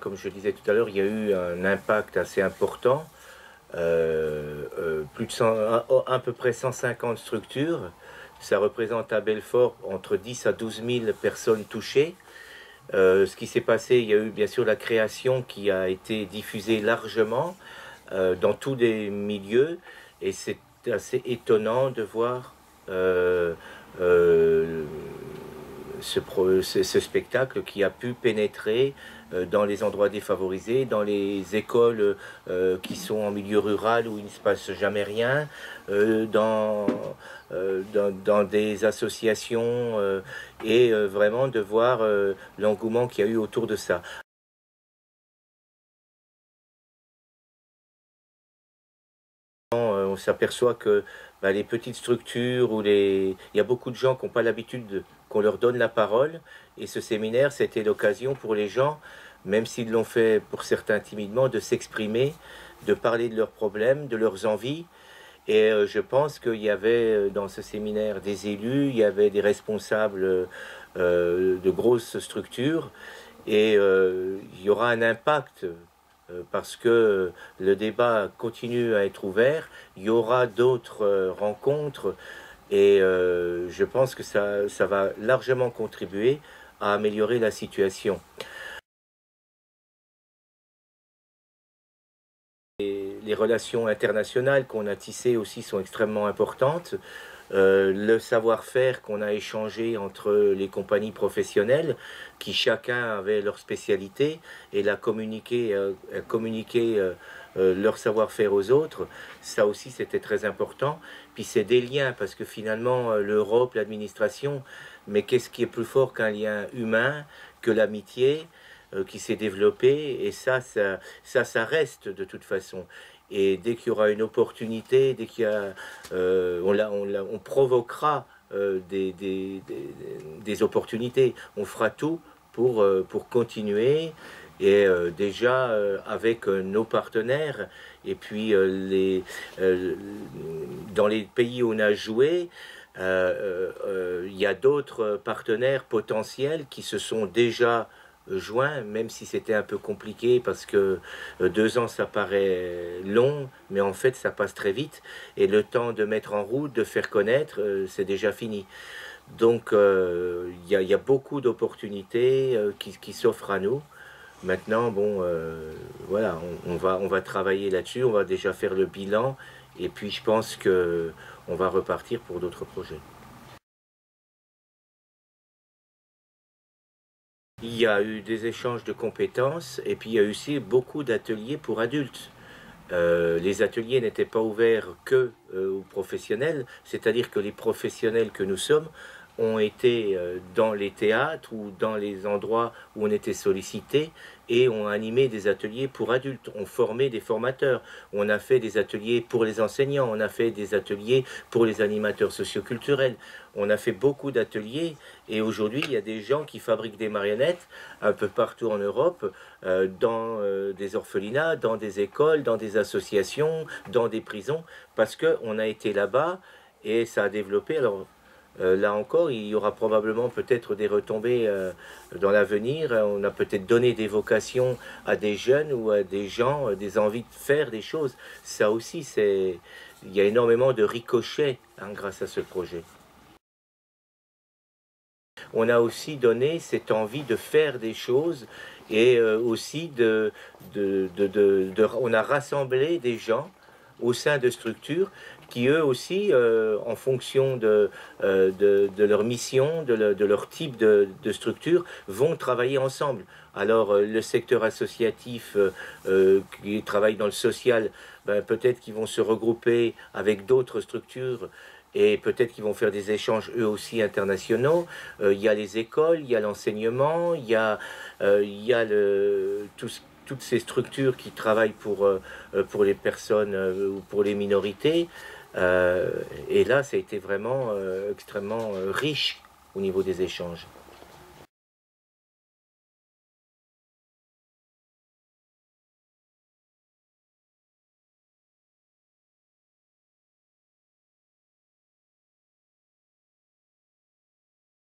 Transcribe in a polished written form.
Comme je le disais tout à l'heure, il y a eu un impact assez important, plus de 100, à peu près 150 structures. Ça représente à Belfort entre 10 à 12 000 personnes touchées. Ce qui s'est passé, il y a eu bien sûr la création qui a été diffusée largement dans tous les milieux, et c'est assez étonnant de voir euh, ce spectacle qui a pu pénétrer dans les endroits défavorisés, dans les écoles qui sont en milieu rural où il ne se passe jamais rien, dans des associations, et vraiment de voir l'engouement qu'il y a eu autour de ça. On s'aperçoit que les petites structures il y a beaucoup de gens qui n'ont pas l'habitude qu'on leur donne la parole, et ce séminaire, c'était l'occasion pour les gens, même s'ils l'ont fait pour certains timidement, de s'exprimer, de parler de leurs problèmes, de leurs envies. Et je pense qu'il y avait dans ce séminaire des élus, il y avait des responsables de grosses structures, et il y aura un impact parce que le débat continue à être ouvert. Il y aura d'autres rencontres, et je pense que ça va largement contribuer à améliorer la situation. Les relations internationales qu'on a tissées aussi sont extrêmement importantes. Le savoir-faire qu'on a échangé entre les compagnies professionnelles, qui chacun avait leur spécialité, et la communiquer, leur savoir-faire aux autres, ça aussi c'était très important. Puis c'est des liens, parce que finalement l'Europe, l'administration, mais qu'est-ce qui est plus fort qu'un lien humain, que l'amitié qui s'est développée, et ça reste de toute façon. Et dès qu'il y aura une opportunité, dès qu'il y a, on provoquera des opportunités. On fera tout pour continuer, et déjà avec nos partenaires, et puis dans les pays où on a joué, il y a d'autres partenaires potentiels qui se sont déjà joints, même si c'était un peu compliqué, parce que 2 ans ça paraît long, mais en fait ça passe très vite, et le temps de mettre en route, de faire connaître, c'est déjà fini. Donc il y a beaucoup d'opportunités qui s'offrent à nous. Maintenant, bon, voilà, on va travailler là-dessus, on va déjà faire le bilan, et puis je pense que on va repartir pour d'autres projets. Il y a eu des échanges de compétences, et puis il y a eu aussi beaucoup d'ateliers pour adultes. Les ateliers n'étaient pas ouverts que aux professionnels, c'est-à-dire que les professionnels que nous sommes ont été dans les théâtres ou dans les endroits où on était sollicité, et ont animé des ateliers pour adultes, ont formé des formateurs, on a fait des ateliers pour les enseignants, on a fait des ateliers pour les animateurs socioculturels, on a fait beaucoup d'ateliers, et aujourd'hui il y a des gens qui fabriquent des marionnettes un peu partout en Europe, dans des orphelinats, dans des écoles, dans des associations, dans des prisons, parce qu'on a été là-bas et ça a développé. Alors là encore, il y aura probablement peut-être des retombées dans l'avenir. On a peut-être donné des vocations à des jeunes ou à des gens, des envies de faire des choses. Ça aussi, il y a énormément de ricochets grâce à ce projet. On a aussi donné cette envie de faire des choses, et aussi on a rassemblé des gens au sein de structures qui eux aussi, en fonction de leur mission, de leur type de structure, vont travailler ensemble. Alors le secteur associatif qui travaille dans le social, peut-être qu'ils vont se regrouper avec d'autres structures, et peut-être qu'ils vont faire des échanges eux aussi internationaux. Il y a les écoles, il y a l'enseignement, il y a toutes ces structures qui travaillent pour les personnes ou pour les minorités. Et là, ça a été vraiment extrêmement riche au niveau des échanges.